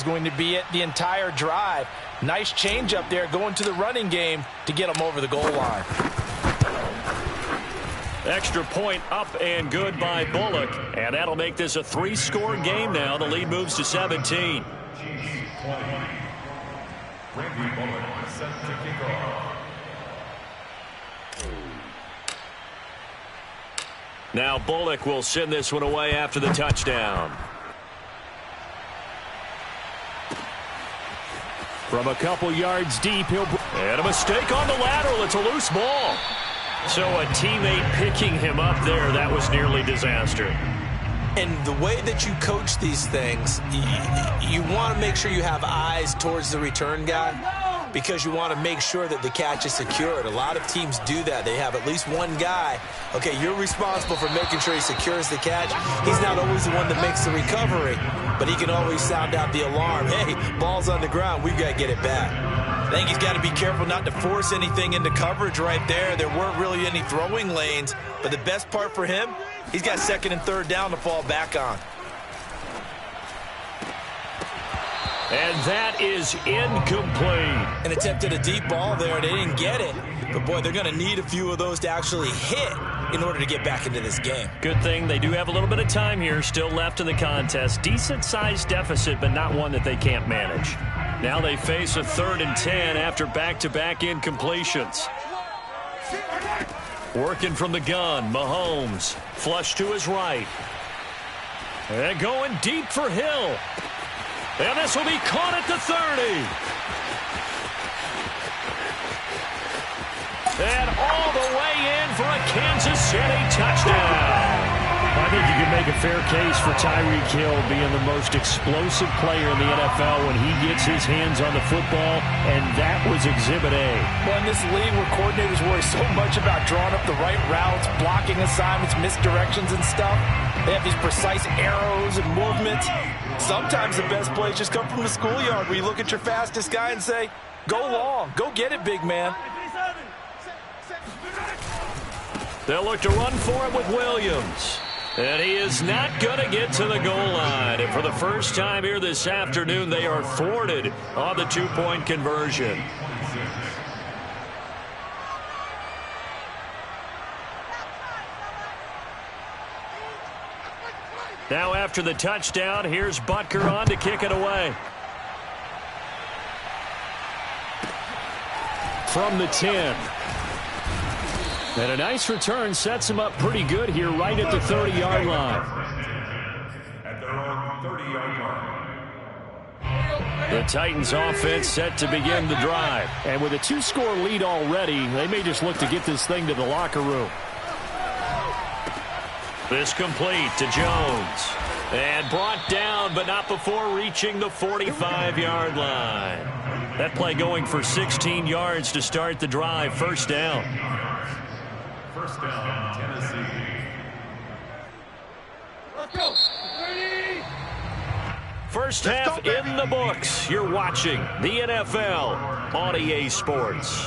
Going to be it the entire drive. Nice change up there going to the running game to get them over the goal line. Extra point up and good by Bullock. And that'll make this a 3-score game now. The lead moves to 17. Now Bullock will send this one away after the touchdown. From a couple yards deep, and a mistake on the lateral. It's a loose ball. So a teammate picking him up there, that was nearly disaster. And the way that you coach these things, you want to make sure you have eyes towards the return guy because you want to make sure that the catch is secured. A lot of teams do that. They have at least one guy. Okay, you're responsible for making sure he secures the catch. He's not always the one that makes the recovery, but he can always sound out the alarm. Hey, ball's on the ground. We've got to get it back. I think he's got to be careful not to force anything into coverage right there. There weren't really any throwing lanes, but the best part for him, he's got second and third down to fall back on. And that is incomplete. An attempt at a deep ball there. They didn't get it. But, boy, they're going to need a few of those to actually hit in order to get back into this game. Good thing they do have a little bit of time here still left in the contest. Decent-sized deficit, but not one that they can't manage. Now they face a 3rd and 10 after back-to-back incompletions. Working from the gun, Mahomes. Flush to his right. And going deep for Hill. And this will be caught at the 30. And all the way in for a Kansas City touchdown. I think you can make a fair case for Tyreek Hill being the most explosive player in the NFL when he gets his hands on the football, and that was Exhibit A. Well, in this league where coordinators worry so much about drawing up the right routes, blocking assignments, misdirections and stuff, they have these precise arrows and movements. Sometimes the best plays just come from the schoolyard where you look at your fastest guy and say, go long, go get it, big man. They'll look to run for it with Williams. And he is not going to get to the goal line. And for the first time here this afternoon, they are thwarted on the 2-point conversion. Now after the touchdown, here's Butker on to kick it away. From the 10. And a nice return sets him up pretty good here right at the 30-yard line. At their own 30-yard line. The Titans offense set to begin the drive. And with a 2-score lead already, they may just look to get this thing to the locker room. This complete to Jones. And brought down, but not before reaching the 45-yard line. That play going for 16 yards to start the drive. First down. First down, Tennessee. Let's go. First half in the books. You're watching the NFL on EA Sports.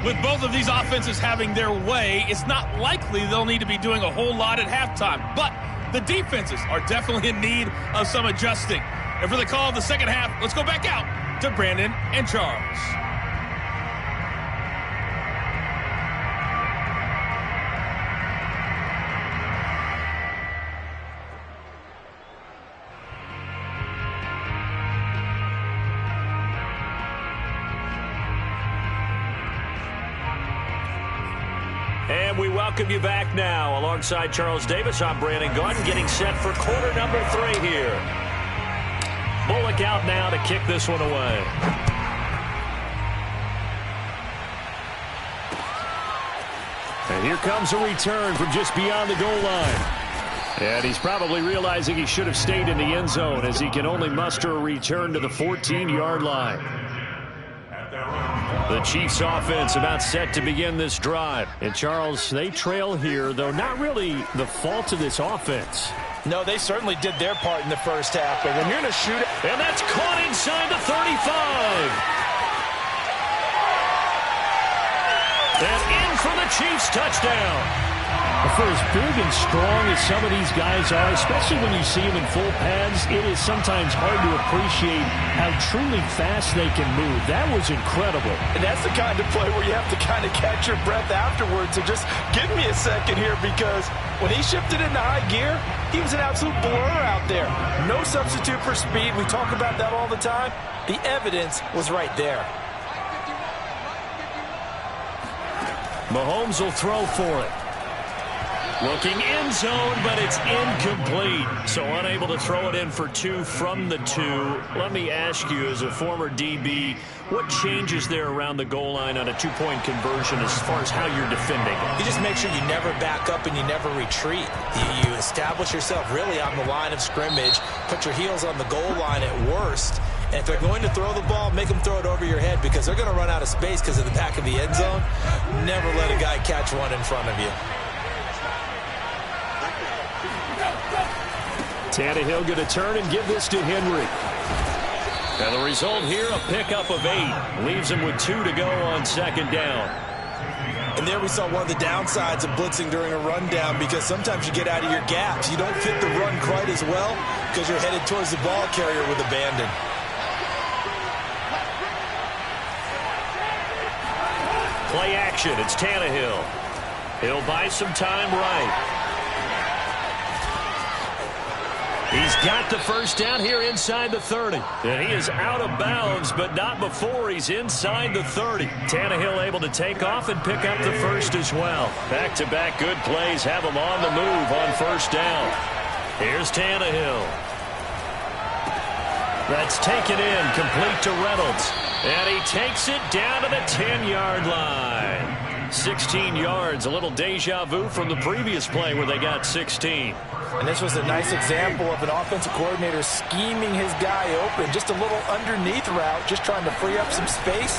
With both of these offenses having their way, it's not likely they'll need to be doing a whole lot at halftime. But the defenses are definitely in need of some adjusting. And for the call of the second half, let's go back out to Brandon and Charles. And we welcome you back now. Alongside Charles Davis, I'm Brandon Gaudin, getting set for quarter number 3 here. Bullock out now to kick this one away. And here comes a return from just beyond the goal line. And he's probably realizing he should have stayed in the end zone as he can only muster a return to the 14-yard line. The Chiefs offense about set to begin this drive. And Charles, they trail here, though not really the fault of this offense. No, they certainly did their part in the first half, but when you're going to shoot it. And that's caught inside the 35. And in for the Chiefs touchdown. For as big and strong as some of these guys are, especially when you see them in full pads, it is sometimes hard to appreciate how truly fast they can move. That was incredible. And that's the kind of play where you have to kind of catch your breath afterwards and just give me a second here, because when he shifted into high gear, he was an absolute blur out there. No substitute for speed. We talk about that all the time. The evidence was right there. Mahomes will throw for it. Looking end zone, but it's incomplete. So unable to throw it in for 2 from the 2. Let me ask you, as a former DB, what changes there around the goal line on a 2-point conversion as far as how you're defending? You just make sure you never back up and you never retreat. You establish yourself really on the line of scrimmage, put your heels on the goal line at worst. And if they're going to throw the ball, make them throw it over your head, because they're going to run out of space because of the back of the end zone. Never let a guy catch one in front of you. Tannehill going to turn and give this to Henry. And the result here, a pickup of 8. Leaves him with 2 to go on second down. And there we saw one of the downsides of blitzing during a rundown, because sometimes you get out of your gaps. You don't fit the run quite as well because you're headed towards the ball carrier with abandon. Play action. It's Tannehill. He'll buy some time right. He's got the first down here inside the 30. And he is out of bounds, but not before he's inside the 30. Tannehill able to take off and pick up the first as well. Back-to-back good plays have him on the move on first down. Here's Tannehill. That's taken in, complete to Reynolds. And he takes it down to the 10-yard line. 16 yards, a little deja vu from the previous play where they got 16. And this was a nice example of an offensive coordinator scheming his guy open. Just a little underneath route, just trying to free up some space,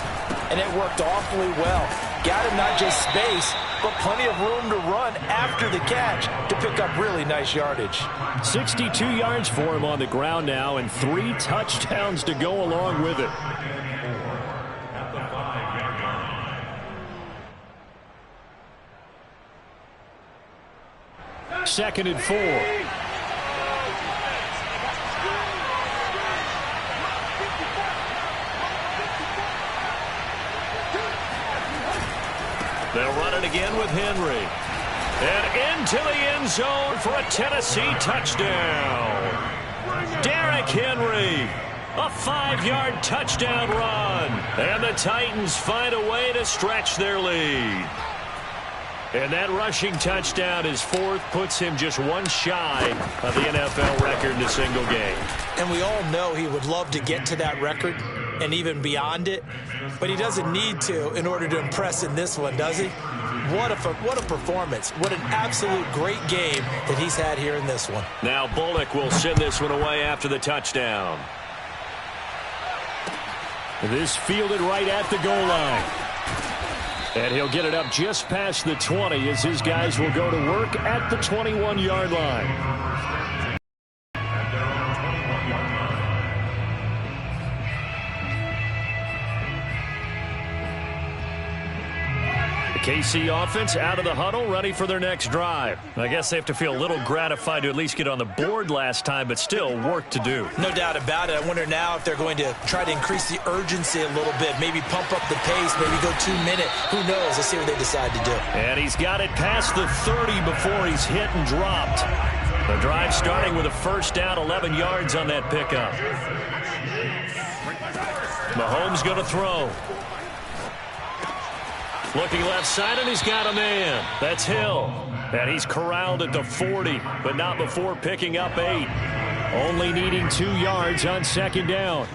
and it worked awfully well. Got him not just space, but plenty of room to run after the catch to pick up really nice yardage. 62 yards for him on the ground now, and 3 touchdowns to go along with it. Second and 4. They'll run it again with Henry. And into the end zone for a Tennessee touchdown. Derrick Henry. A 5-yard touchdown run. And the Titans find a way to stretch their lead. And that rushing touchdown, his 4th, puts him just 1 shy of the NFL record in a single game. And we all know he would love to get to that record and even beyond it, but he doesn't need to in order to impress in this one, does he? What a performance. What an absolute great game that he's had here in this one. Now Bullock will send this one away after the touchdown. This fielded right at the goal line. And he'll get it up just past the 20 as his guys will go to work at the 21-yard line. KC offense out of the huddle, ready for their next drive. I guess they have to feel a little gratified to at least get on the board last time, but still work to do. No doubt about it. I wonder now if they're going to try to increase the urgency a little bit, maybe pump up the pace, maybe go 2-minute. Who knows? Let's see what they decide to do. And he's got it past the 30 before he's hit and dropped. The drive starting with a first down, 11 yards on that pickup. Mahomes going to throw. Looking left side, and he's got a man. That's Hill. And he's corralled at the 40, but not before picking up 8. Only needing 2 yards on second down.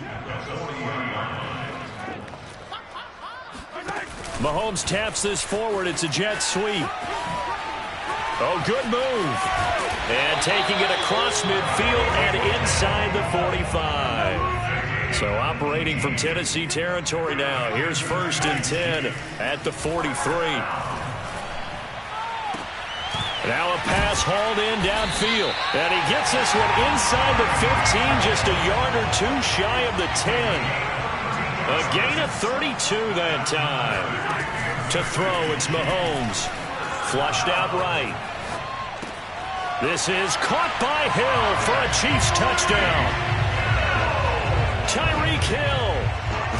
Mahomes taps this forward. It's a jet sweep. Oh, good move. And taking it across midfield and inside the 45. So operating from Tennessee territory now. Here's 1st and 10 at the 43. Now a pass hauled in downfield. And he gets this one inside the 15, just a yard or 2 shy of the 10. A gain of 32 that time. To throw, it's Mahomes. flushed out right. This is caught by Hill for a Chiefs touchdown. Tyreek Hill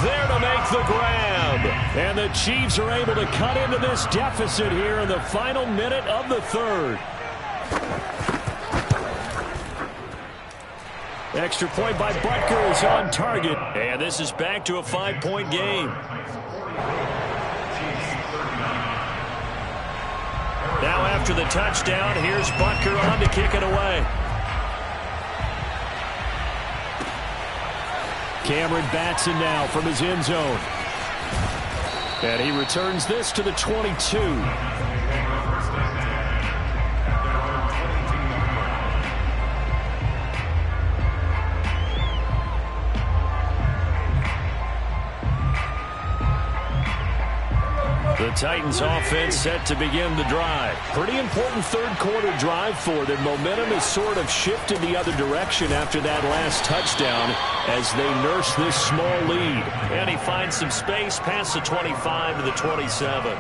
there to make the grab. And the Chiefs are able to cut into this deficit here in the final minute of the third. Extra point by Butker is on target. And this is back to a 5-point game. Now after the touchdown, here's Butker on to kick it away. Cameron Batson now from his end zone. And he returns this to the 22. The Titans offense set to begin the drive. Pretty important third-quarter drive for them. Momentum has sort of shifted the other direction after that last touchdown as they nurse this small lead. And he finds some space past the 25 to the 27.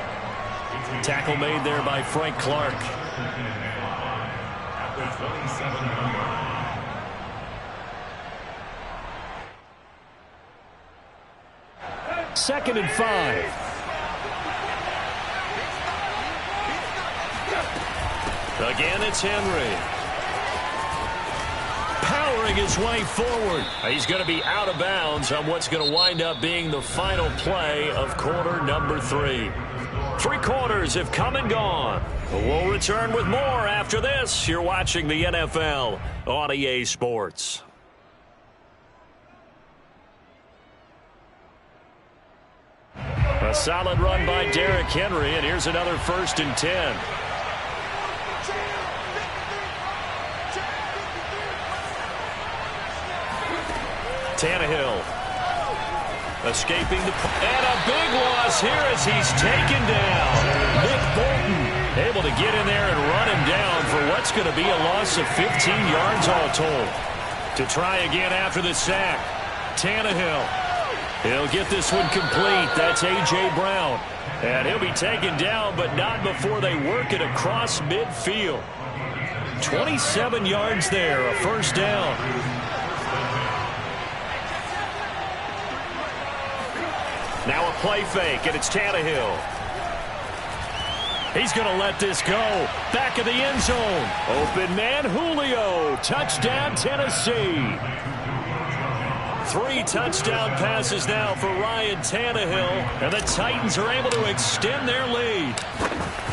Tackle made there by Frank Clark. Second and 5. Again, it's Henry. Powering his way forward. He's going to be out of bounds on what's going to wind up being the final play of quarter number 3. 3 quarters have come and gone. We'll return with more after this. You're watching the NFL on EA Sports. A solid run by Derrick Henry, and here's another 1st and 10. Tannehill escaping the and a big loss here as he's taken down. Nick Bolton able to get in there and run him down for what's going to be a loss of 15 yards all told. To try again after the sack, Tannehill. He'll get this one complete. That's A.J. Brown. And he'll be taken down, but not before they work it across midfield. 27 yards there, a 1st down. Now a play fake, and it's Tannehill. He's going to let this go. Back of the end zone. Open man, Julio. Touchdown, Tennessee. 3 touchdown passes now for Ryan Tannehill, and the Titans are able to extend their lead.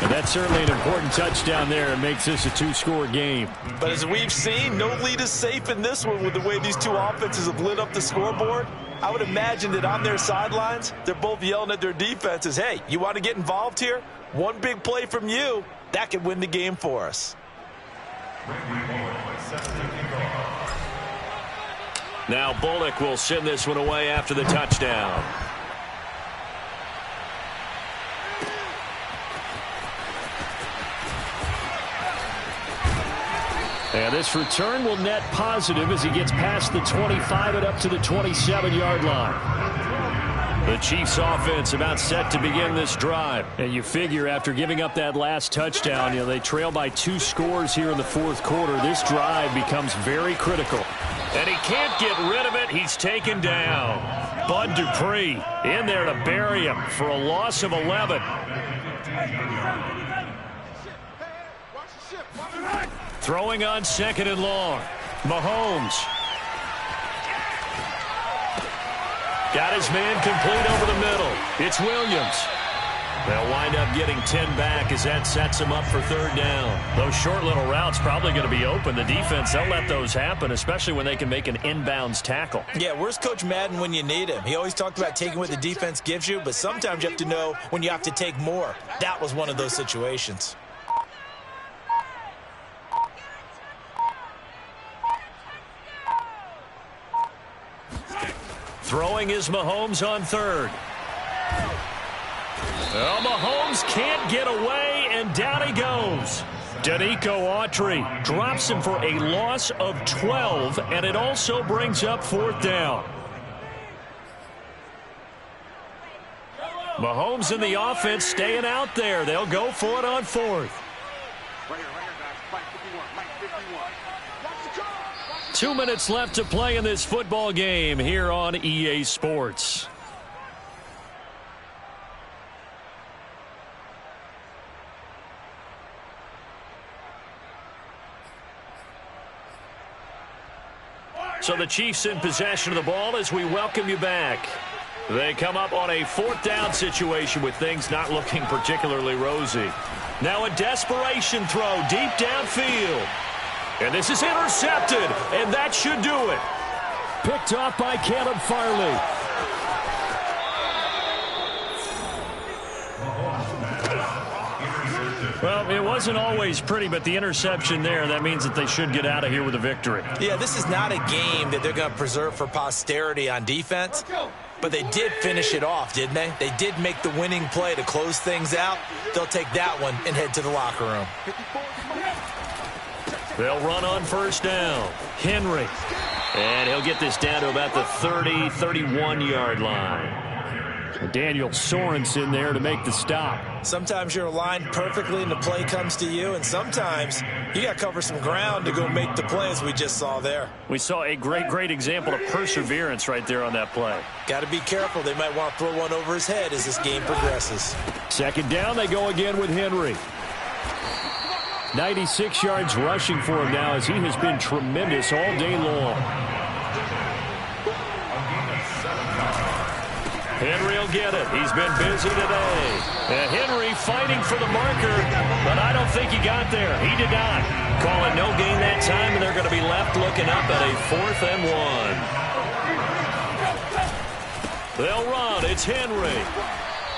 And that's certainly an important touchdown there. It makes this a 2-score game. But as we've seen, no lead is safe in this one with the way these 2 offenses have lit up the scoreboard. I would imagine that on their sidelines, they're both yelling at their defenses, hey, you want to get involved here? One big play from you, that could win the game for us. Now Bullock will send this one away after the touchdown. And this return will net positive as he gets past the 25 and up to the 27-yard line. The Chiefs offense about set to begin this drive. And you figure after giving up that last touchdown, they trail by 2 scores here in the 4th quarter. This drive becomes very critical. And he can't get rid of it. He's taken down. Bud Dupree in there to bury him for a loss of 11. Throwing on 2nd and long. Mahomes. Got his man complete over the middle. It's Williams. They'll wind up getting 10 back as that sets him up for 3rd down. Those short little routes probably going to be open. The defense, they'll let those happen, especially when they can make an inbounds tackle. Yeah, where's Coach Madden when you need him? He always talked about taking what the defense gives you, but sometimes you have to know when you have to take more. That was one of those situations. Throwing is Mahomes on 3rd. Well, Mahomes can't get away, and down he goes. Danico Autry drops him for a loss of 12, and it also brings up 4th down. Mahomes and the offense staying out there. They'll go for it on fourth. 2 minutes left to play in this football game here on EA Sports. So the Chiefs in possession of the ball as we welcome you back. They come up on a fourth down situation with things not looking particularly rosy. Now a desperation throw deep downfield. And this is intercepted, and that should do it. Picked off by Caleb Farley. Well, it wasn't always pretty, but the interception there, that means that they should get out of here with a victory. Yeah, this is not a game that they're going to preserve for posterity on defense, but they did finish it off, didn't they? They did make the winning play to close things out. They'll take that one and head to the locker room. They'll run on first down. Henry. And he'll get this down to about the 30, 31-yard line. Daniel Sorensen there to make the stop. Sometimes you're aligned perfectly and the play comes to you, and sometimes you got to cover some ground to go make the play, as we just saw there. We saw a great example of perseverance right there on that play. Got to be careful. They might want to throw one over his head as this game progresses. Second down, they go again with Henry. 96 yards rushing for him now as he has been tremendous all day long. Henry will get it. He's been busy today. And Henry fighting for the marker, but I don't think he got there. He did not. Calling no gain that time, and they're going to be left looking up at a 4th and 1. They'll run. It's Henry.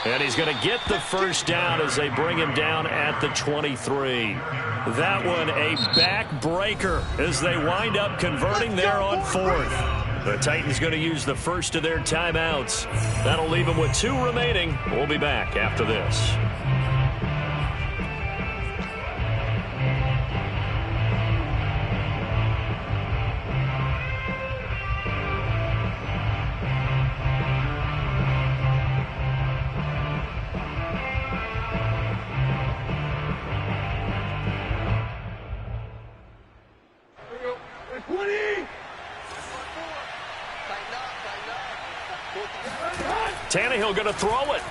And he's going to get the first down as they bring him down at the 23. That one a backbreaker as they wind up converting there on 4th. The Titans going to use the first of their timeouts. That'll leave them with 2 remaining. We'll be back after this. Tannehill going to throw it.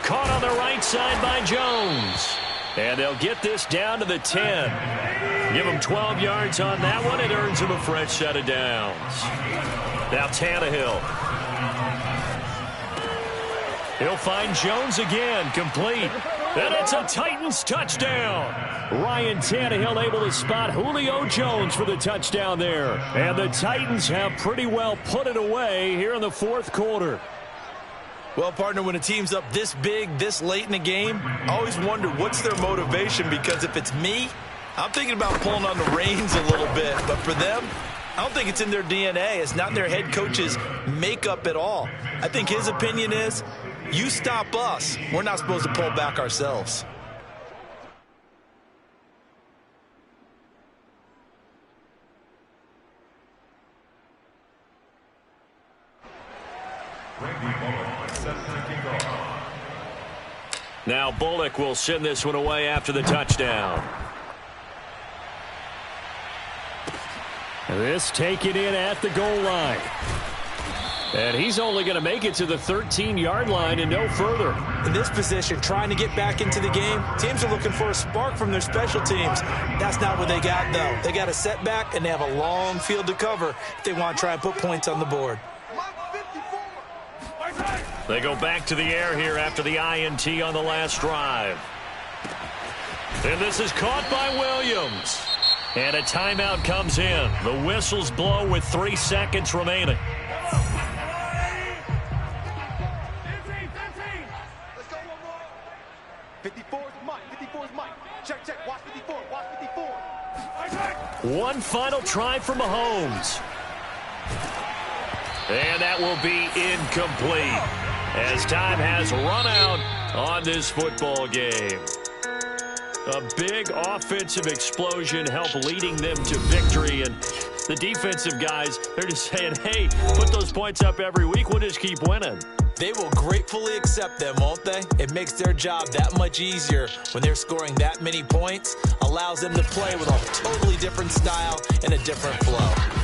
Caught on the right side by Jones. And they'll get this down to the 10. Give him 12 yards on that one. It earns him a fresh set of downs. Now Tannehill. He'll find Jones again, complete. And it's a Titans touchdown. Ryan Tannehill able to spot Julio Jones for the touchdown there. And the Titans have pretty well put it away here in the 4th quarter. Well, partner, when a team's up this big, this late in the game, I always wonder what's their motivation, because if it's me, I'm thinking about pulling on the reins a little bit. But for them, I don't think it's in their DNA. It's not in their head coach's makeup at all. I think his opinion is, you stop us, we're not supposed to pull back ourselves. Now Bullock will send this one away after the touchdown. This taken in at the goal line. And he's only going to make it to the 13-yard line and no further. In this position, trying to get back into the game, teams are looking for a spark from their special teams. That's not what they got, though. They got a setback, and they have a long field to cover if they want to try and put points on the board. They go back to the air here after the INT on the last drive. And this is caught by Williams. And a timeout comes in. The whistles blow with 3 seconds remaining. One final try for Mahomes. And that will be incomplete as time has run out on this football game. A big offensive explosion helped leading them to victory, and The defensive guys, they're just saying, hey, put those points up every week. We'll just keep winning. They will gratefully accept them, won't they? It makes their job that much easier when they're scoring that many points, allows them to play with a totally different style and a different flow.